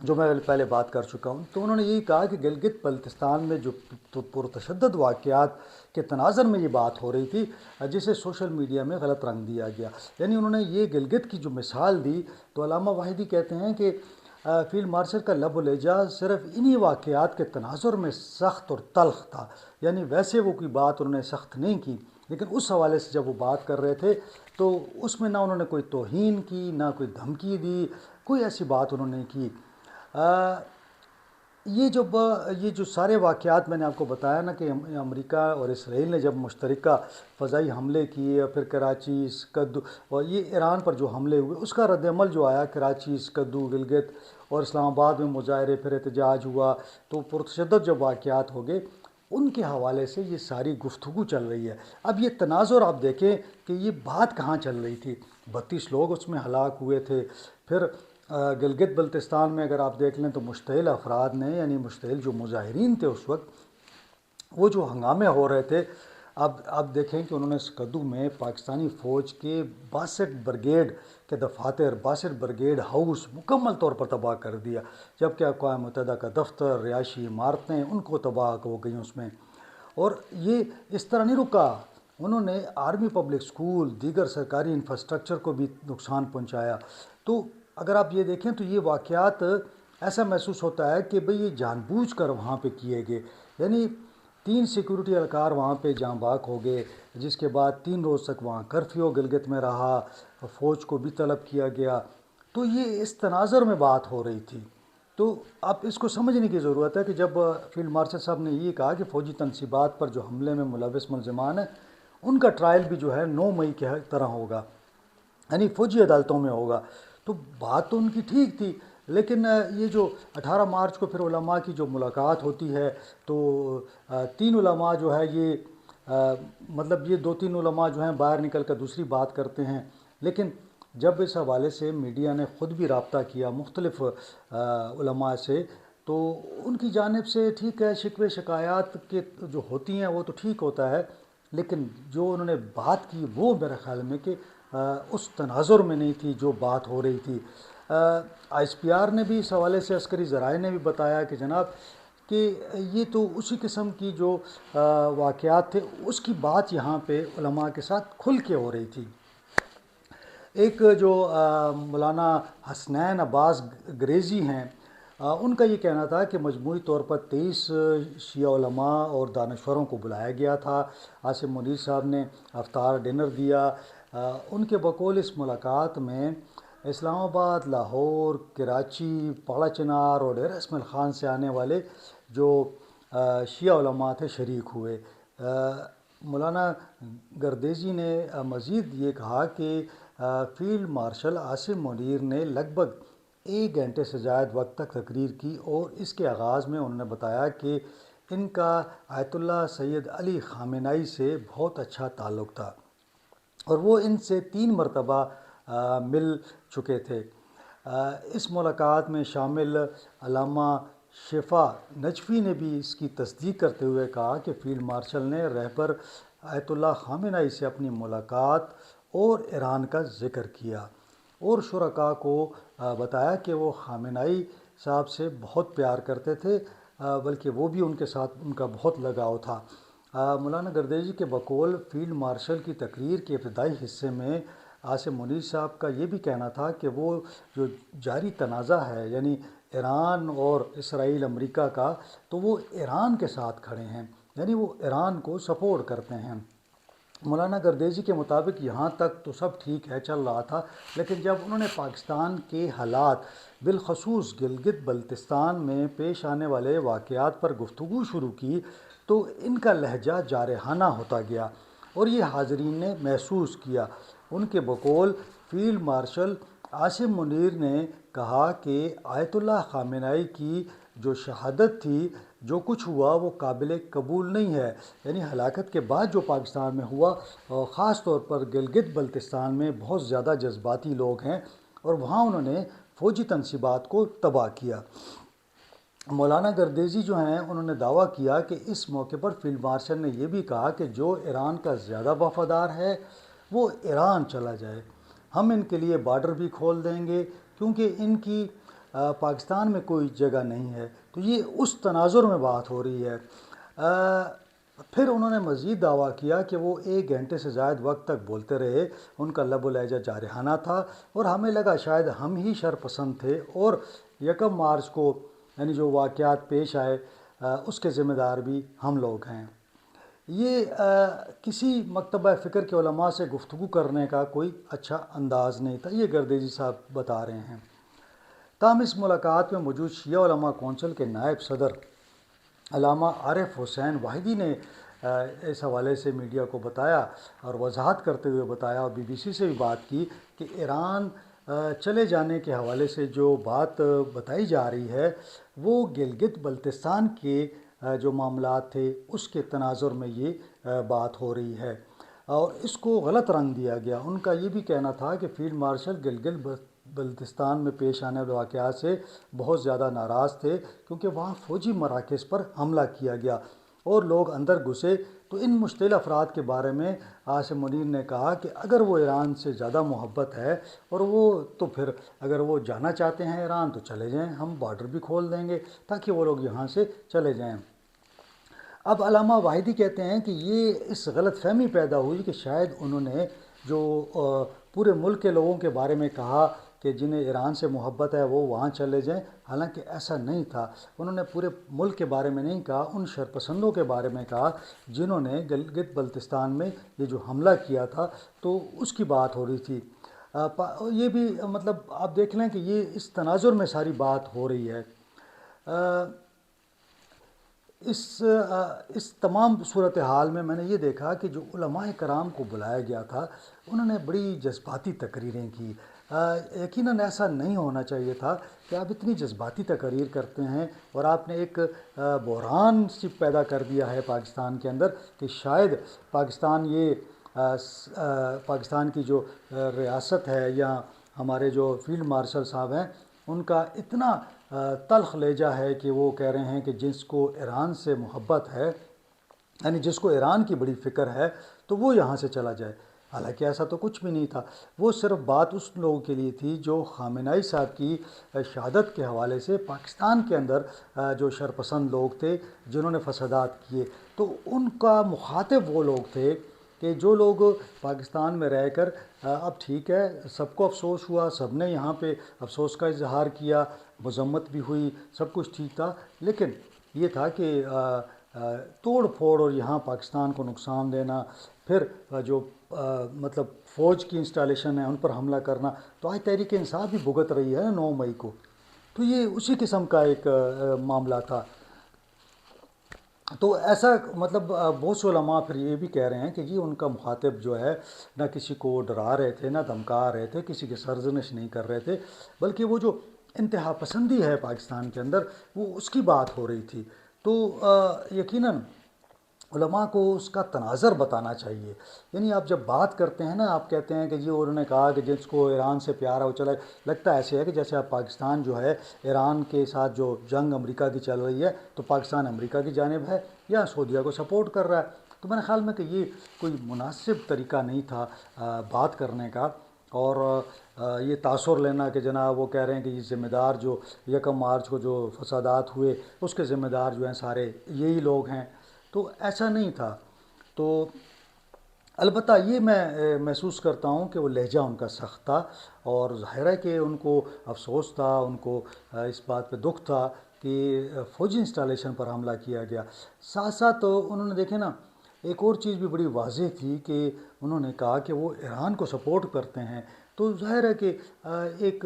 جو میں پہلے بات کر چکا ہوں، تو انہوں نے یہی کہا کہ گلگت بلتستان میں جو پرتشدد واقعات کے تناظر میں یہ بات ہو رہی تھی، جسے سوشل میڈیا میں غلط رنگ دیا گیا. یعنی انہوں نے یہ گلگت کی جو مثال دی، تو علامہ واحدی کہتے ہیں کہ فیلڈ مارشل کا لب و لہجہ صرف انہی واقعات کے تناظر میں سخت اور تلخ تھا. یعنی ویسے وہ کوئی بات انہوں نے سخت نہیں کی، لیکن اس حوالے سے جب وہ بات کر رہے تھے تو اس میں نہ انہوں نے کوئی توہین کی، نہ کوئی دھمکی دی، کوئی ایسی بات انہوں نے کی. یہ جو سارے واقعات میں نے آپ کو بتایا نا کہ امریکہ اور اسرائیل نے جب مشترکہ فضائی حملے کیے، اور پھر کراچی، اسکدو، اور یہ ایران پر جو حملے ہوئے اس کا رد عمل جو آیا، کراچی، اسکدو، گلگت اور اسلام آباد میں مظاہرے، پھر احتجاج ہوا، تو پرتشدد جو واقعات ہو گئے، ان کے حوالے سے یہ ساری گفتگو چل رہی ہے. اب یہ تناظر آپ دیکھیں کہ یہ بات کہاں چل رہی تھی. 32 لوگ اس میں ہلاک ہوئے تھے. پھر گلگت بلتستان میں اگر آپ دیکھ لیں تو مشتعل افراد نے، یعنی مشتعل جو مظاہرین تھے اس وقت، وہ جو ہنگامے ہو رہے تھے، اب دیکھیں کہ انہوں نے اسکدو میں پاکستانی فوج کے 62 بریگیڈ کے دفاتر، 62 بریگیڈ ہاؤس مکمل طور پر تباہ کر دیا، جبکہ اقوام متحدہ کا دفتر، رہائشی عمارتیں ان کو تباہ ہو گئیں اس میں. اور یہ اس طرح نہیں رکا، انہوں نے آرمی پبلک سکول، دیگر سرکاری انفراسٹرکچر کو بھی نقصان پہنچایا. تو اگر آپ یہ دیکھیں تو یہ واقعات ایسا محسوس ہوتا ہے کہ بھئی یہ جان بوجھ کر وہاں پہ کیے گئے. یعنی 3 سیکیورٹی اہلکار وہاں پہ جاں باک ہو گئے، جس کے بعد 3 روز تک وہاں کرفیو گلگت میں رہا، فوج کو بھی طلب کیا گیا. تو یہ اس تناظر میں بات ہو رہی تھی. تو اب اس کو سمجھنے کی ضرورت ہے کہ جب فیلڈ مارشل صاحب نے یہ کہا کہ فوجی تنصیبات پر جو حملے میں ملوث ملزمان ہیں ان کا ٹرائل بھی جو ہے 9 مئی کے طرح ہوگا، یعنی فوجی عدالتوں میں ہوگا. تو بات تو ان کی ٹھیک تھی، لیکن یہ جو 18 مارچ کو پھر علماء کی جو ملاقات ہوتی ہے، تو 3 علماء جو ہے یہ مطلب یہ 2-3 علماء جو ہیں باہر نکل کر دوسری بات کرتے ہیں. لیکن جب اس حوالے سے میڈیا نے خود بھی رابطہ کیا مختلف علماء سے، تو ان کی جانب سے ٹھیک ہے، شکوے شکایات کے جو ہوتی ہیں وہ تو ٹھیک ہوتا ہے، لیکن جو انہوں نے بات کی وہ میرے خیال میں کہ اس تناظر میں نہیں تھی جو بات ہو رہی تھی. ایس پی آر نے بھی اس حوالے سے، عسکری ذرائع نے بھی بتایا کہ جناب کہ یہ تو اسی قسم کی جو واقعات تھے اس کی بات یہاں پہ علماء کے ساتھ کھل کے ہو رہی تھی. ایک جو مولانا حسنین عباس گریزی ہیں، ان کا یہ کہنا تھا کہ مجموعی طور پر 23 شیعہ علماء اور دانشوروں کو بلایا گیا تھا. عاصم منیر صاحب نے افطار ڈنر دیا. ان کے بقول اس ملاقات میں اسلام آباد، لاہور، کراچی، پاڑا چنار اور ڈیرہ اسماعیل خان سے آنے والے جو شیعہ علماء تھے شریک ہوئے. مولانا گردیزی نے مزید یہ کہا کہ فیلڈ مارشل عاصم منیر نے لگ بھگ 1 گھنٹے سے زائد وقت تک تقریر کی، اور اس کے آغاز میں انہوں نے بتایا کہ ان کا آیت اللہ سید علی خامنہئی سے بہت اچھا تعلق تھا، اور وہ ان سے 3 مرتبہ مل چکے تھے. اس ملاقات میں شامل علامہ شفا نجفی نے بھی اس کی تصدیق کرتے ہوئے کہا کہ فیلڈ مارشل نے رہبر آیت اللہ خامنہئی سے اپنی ملاقات اور ایران کا ذکر کیا، اور شرکاء کو بتایا کہ وہ خامنہئی صاحب سے بہت پیار کرتے تھے، بلکہ وہ بھی ان کے ساتھ ان کا بہت لگاؤ تھا. مولانا گردیزی کے بقول فیلڈ مارشل کی تقریر کے ابتدائی حصے میں عاصم منیر صاحب کا یہ بھی کہنا تھا کہ وہ جو جاری تنازع ہے، یعنی ایران اور اسرائیل امریکہ کا، تو وہ ایران کے ساتھ کھڑے ہیں، یعنی وہ ایران کو سپورٹ کرتے ہیں. مولانا گردیزی کے مطابق یہاں تک تو سب ٹھیک ہے، چل رہا تھا، لیکن جب انہوں نے پاکستان کے حالات، بالخصوص گلگت بلتستان میں پیش آنے والے واقعات پر گفتگو شروع کی، تو ان کا لہجہ جارحانہ ہوتا گیا، اور یہ حاضرین نے محسوس کیا. ان کے بقول فیلڈ مارشل عاصم منیر نے کہا کہ آیت اللہ خامنہئی کی جو شہادت تھی، جو کچھ ہوا وہ قابل قبول نہیں ہے. یعنی ہلاکت کے بعد جو پاکستان میں ہوا، اور خاص طور پر گلگت بلتستان میں بہت زیادہ جذباتی لوگ ہیں، اور وہاں انہوں نے فوجی تنصیبات کو تباہ کیا. مولانا گردیزی جو ہیں انہوں نے دعویٰ کیا کہ اس موقع پر فیلڈ مارشل نے یہ بھی کہا کہ جو ایران کا زیادہ وفادار ہے وہ ایران چلا جائے، ہم ان کے لیے بارڈر بھی کھول دیں گے، کیونکہ ان کی پاکستان میں کوئی جگہ نہیں ہے۔ تو یہ اس تناظر میں بات ہو رہی ہے۔ پھر انہوں نے مزید دعویٰ کیا کہ وہ 1 گھنٹے سے زائد وقت تک بولتے رہے، ان کا لب و لہجہ جارحانہ تھا اور ہمیں لگا شاید ہم ہی شرپسند تھے، اور 1 مارچ کو یعنی جو واقعات پیش آئے اس کے ذمہ دار بھی ہم لوگ ہیں۔ یہ کسی مکتبہ فکر کے علماء سے گفتگو کرنے کا کوئی اچھا انداز نہیں تھا، یہ گردیزی صاحب بتا رہے ہیں۔ تاہم اس ملاقات میں موجود شیعہ علماء کونسل کے نائب صدر علامہ عارف حسین واحدی نے اس حوالے سے میڈیا کو بتایا اور وضاحت کرتے ہوئے بتایا، اور بی بی سی سے بھی بات کی کہ ایران چلے جانے کے حوالے سے جو بات بتائی جا رہی ہے وہ گلگت بلتستان کے جو معاملات تھے اس کے تناظر میں یہ بات ہو رہی ہے، اور اس کو غلط رنگ دیا گیا۔ ان کا یہ بھی کہنا تھا کہ فیلڈ مارشل گلگت بلتستان میں پیش آنے والے واقعات سے بہت زیادہ ناراض تھے، کیونکہ وہاں فوجی مراکز پر حملہ کیا گیا اور لوگ اندر گھسے۔ تو ان مشتعل افراد کے بارے میں عاصم منیر نے کہا کہ اگر وہ ایران سے زیادہ محبت ہے اور وہ تو پھر اگر وہ جانا چاہتے ہیں ایران تو چلے جائیں، ہم بارڈر بھی کھول دیں گے تاکہ وہ لوگ یہاں سے چلے جائیں۔ اب علامہ واحدی کہتے ہیں کہ یہ اس غلط فہمی پیدا ہوئی کہ شاید انہوں نے جو پورے ملک کے لوگوں کے بارے میں کہا کہ جنہیں ایران سے محبت ہے وہ وہاں چلے جائیں، حالانکہ ایسا نہیں تھا۔ انہوں نے پورے ملک کے بارے میں نہیں کہا، ان شرپسندوں کے بارے میں کہا جنہوں نے گلگت بلتستان میں یہ جو حملہ کیا تھا تو اس کی بات ہو رہی تھی۔ یہ بھی مطلب آپ دیکھ لیں کہ یہ اس تناظر میں ساری بات ہو رہی ہے۔ اس تمام صورتحال میں نے یہ دیکھا کہ جو علماء کرام کو بلایا گیا تھا انہوں نے بڑی جذباتی تقریریں کی۔ یقیناً ایسا نہیں ہونا چاہیے تھا کہ آپ اتنی جذباتی تقریر کرتے ہیں اور آپ نے ایک بحران سی پیدا کر دیا ہے پاکستان کے اندر کہ شاید پاکستان کی جو ریاست ہے یا ہمارے جو فیلڈ مارشل صاحب ہیں ان کا اتنا تلخ لہجہ ہے کہ وہ کہہ رہے ہیں کہ جس کو ایران سے محبت ہے، یعنی جس کو ایران کی بڑی فکر ہے تو وہ یہاں سے چلا جائے۔ حالانکہ ایسا تو کچھ بھی نہیں تھا، وہ صرف بات اس لوگوں کے لیے تھی جو خامنہئی صاحب کی شہادت کے حوالے سے پاکستان کے اندر جو شرپسند لوگ تھے جنہوں نے فسادات کیے، تو ان کا مخاطب وہ لوگ تھے کہ جو لوگ پاکستان میں رہ کر اب ٹھیک ہے سب کو افسوس ہوا، سب نے یہاں پہ افسوس کا اظہار کیا، مذمت بھی ہوئی، سب کچھ ٹھیک تھا، لیکن یہ تھا کہ توڑ پھوڑ اور یہاں پاکستان کو نقصان دینا، پھر جو مطلب فوج کی انسٹالیشن ہے ان پر حملہ کرنا، تو آج تحریک انصاف بھی بھگت رہی ہے 9 مئی کو، تو یہ اسی قسم کا ایک معاملہ تھا۔ تو ایسا مطلب بہت سے علماء پھر یہ بھی کہہ رہے ہیں کہ جی ان کا مخاطب جو ہے نہ کسی کو ڈرا رہے تھے، نہ دھمکا رہے تھے، کسی کی سرزنش نہیں کر رہے تھے، بلکہ وہ جو انتہا پسندی ہے پاکستان کے اندر وہ اس کی بات ہو رہی تھی۔ تو یقیناً علماء کو اس کا تناظر بتانا چاہیے۔ یعنی آپ جب بات کرتے ہیں نا، آپ کہتے ہیں کہ جی انہوں نے کہا کہ جس کو ایران سے پیار ہے وہ چلا، لگتا ایسے ہے کہ جیسے آپ پاکستان جو ہے ایران کے ساتھ جو جنگ امریکہ کی چل رہی ہے تو پاکستان امریکہ کی جانب ہے یا سعودیہ کو سپورٹ کر رہا ہے۔ تو میرے خیال میں کہ یہ کوئی مناسب طریقہ نہیں تھا بات کرنے کا، اور یہ تاثر لینا کہ جناب وہ کہہ رہے ہیں کہ یہ ذمہ دار جو 1 مارچ کو جو فسادات ہوئے اس کے ذمہ دار جو ہیں سارے یہی لوگ ہیں، تو ایسا نہیں تھا۔ تو البتہ یہ میں محسوس کرتا ہوں کہ وہ لہجہ ان کا سخت تھا، اور ظاہر ہے کہ ان کو افسوس تھا، ان کو اس بات پہ دکھ تھا کہ فوجی انسٹالیشن پر حملہ کیا گیا۔ ساتھ ساتھ انہوں نے دیکھے نا ایک اور چیز بھی بڑی واضح تھی کہ انہوں نے کہا کہ وہ ایران کو سپورٹ کرتے ہیں، تو ظاہر ہے کہ ایک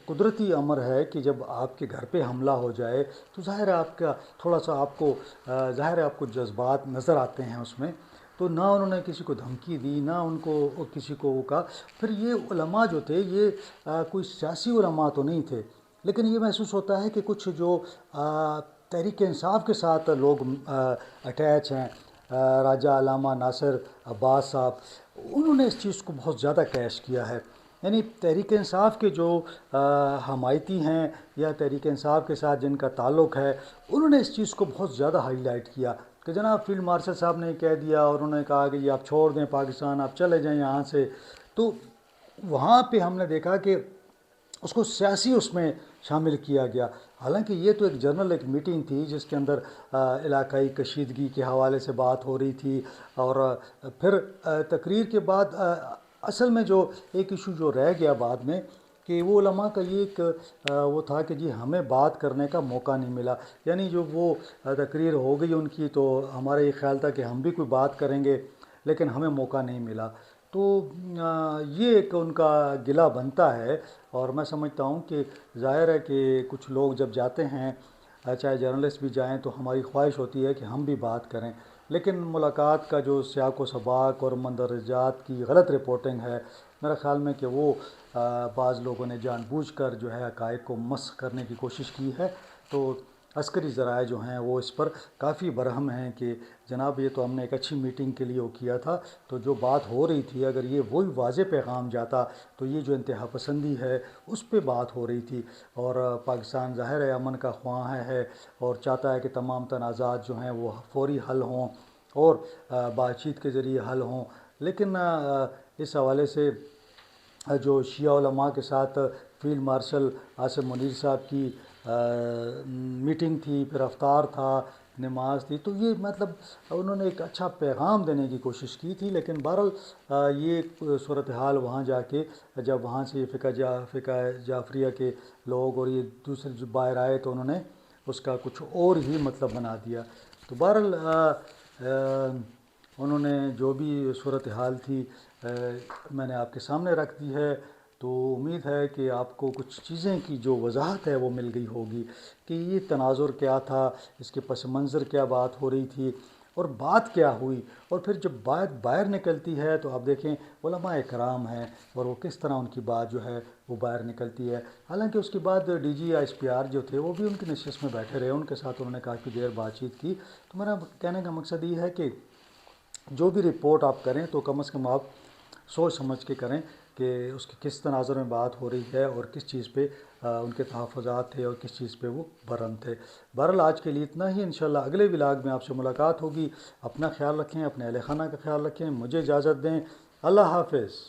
قدرتی امر ہے کہ جب آپ کے گھر پہ حملہ ہو جائے تو ظاہر ہے آپ کا تھوڑا سا آپ کو ظاہر ہے آپ کو جذبات نظر آتے ہیں اس میں۔ تو نہ انہوں نے کسی کو دھمکی دی، نہ ان کو کسی کو وہ کہا۔ پھر یہ علماء جو تھے یہ کوئی سیاسی علماء تو نہیں تھے، لیکن یہ محسوس ہوتا ہے کہ کچھ جو تحریک انصاف کے ساتھ لوگ اٹیچ ہیں، راجہ علامہ ناصر عباس صاحب، انہوں نے اس چیز کو بہت زیادہ کیش کیا ہے۔ یعنی تحریک انصاف کے جو حمایتی ہیں یا تحریک انصاف کے ساتھ جن کا تعلق ہے، انہوں نے اس چیز کو بہت زیادہ ہائی لائٹ کیا کہ جناب فیلڈ مارشل صاحب نے کہہ دیا اور انہوں نے کہا کہ یہ آپ چھوڑ دیں پاکستان، آپ چلے جائیں یہاں سے۔ تو وہاں پہ ہم نے دیکھا کہ اس کو سیاسی اس میں شامل کیا گیا، حالانکہ یہ تو ایک جنرل ایک میٹنگ تھی جس کے اندر علاقائی کشیدگی کے حوالے سے بات ہو رہی تھی، اور پھر تقریر کے بعد اصل میں جو ایک ایشو جو رہ گیا بعد میں کہ وہ علماء کا یہ ایک وہ تھا کہ جی ہمیں بات کرنے کا موقع نہیں ملا، یعنی جو وہ تقریر ہو گئی ان کی تو ہمارا یہ خیال تھا کہ ہم بھی کوئی بات کریں گے لیکن ہمیں موقع نہیں ملا، تو یہ ایک ان کا گلہ بنتا ہے، اور میں سمجھتا ہوں کہ ظاہر ہے کہ کچھ لوگ جب جاتے ہیں چاہے جرنلسٹ بھی جائیں تو ہماری خواہش ہوتی ہے کہ ہم بھی بات کریں، لیکن ملاقات کا جو سیاق و سباق اور مندرجات کی غلط رپورٹنگ ہے، میرا خیال میں کہ وہ بعض لوگوں نے جان بوجھ کر جو ہے حقائق کو مسخ کرنے کی کوشش کی ہے، تو عسکری ذرائع جو ہیں وہ اس پر کافی برہم ہیں کہ جناب یہ تو ہم نے ایک اچھی میٹنگ کے لیے وہ کیا تھا، تو جو بات ہو رہی تھی اگر یہ وہی واضح پیغام جاتا تو یہ جو انتہا پسندی ہے اس پہ بات ہو رہی تھی، اور پاکستان ظاہر ہے امن کا خواہاں ہے اور چاہتا ہے کہ تمام تنازعات جو ہیں وہ فوری حل ہوں اور بات چیت کے ذریعے حل ہوں، لیکن اس حوالے سے جو شیعہ علماء کے ساتھ فیلڈ مارشل عاصم منیر صاحب کی میٹنگ تھی، پھر افطار تھا، نماز تھی، تو یہ مطلب انہوں نے ایک اچھا پیغام دینے کی کوشش کی تھی، لیکن بہرحال یہ صورتحال وہاں جا کے جب وہاں سے فقہ جعفریہ کے لوگ اور یہ دوسرے جو باہر آئے تو انہوں نے اس کا کچھ اور ہی مطلب بنا دیا، تو بہرحال انہوں نے جو بھی صورتحال تھی میں نے آپ کے سامنے رکھ دی ہے، تو امید ہے کہ آپ کو کچھ چیزیں کی جو وضاحت ہے وہ مل گئی ہوگی کہ یہ تناظر کیا تھا، اس کے پس منظر کیا بات ہو رہی تھی اور بات کیا ہوئی، اور پھر جب بات باہر نکلتی ہے تو آپ دیکھیں علماء کرام ہیں اور وہ کس طرح ان کی بات جو ہے وہ باہر نکلتی ہے، حالانکہ اس کے بعد D G S P R جو تھے وہ بھی ان کی نشست میں بیٹھے رہے، ان کے ساتھ انہوں نے کافی دیر بات چیت کی، تو میرا کہنے کا مقصد یہ ہے کہ جو بھی رپورٹ آپ کریں تو کم از کم آپ سوچ سمجھ کے کریں کہ اس کی کس تناظر میں بات ہو رہی ہے اور کس چیز پہ ان کے تحفظات تھے اور کس چیز پہ وہ برہم تھے۔ بہرحال آج کے لیے اتنا ہی، انشاءاللہ اگلے ولاگ میں آپ سے ملاقات ہوگی، اپنا خیال رکھیں، اپنے اہل خانہ کا خیال رکھیں، مجھے اجازت دیں، اللہ حافظ۔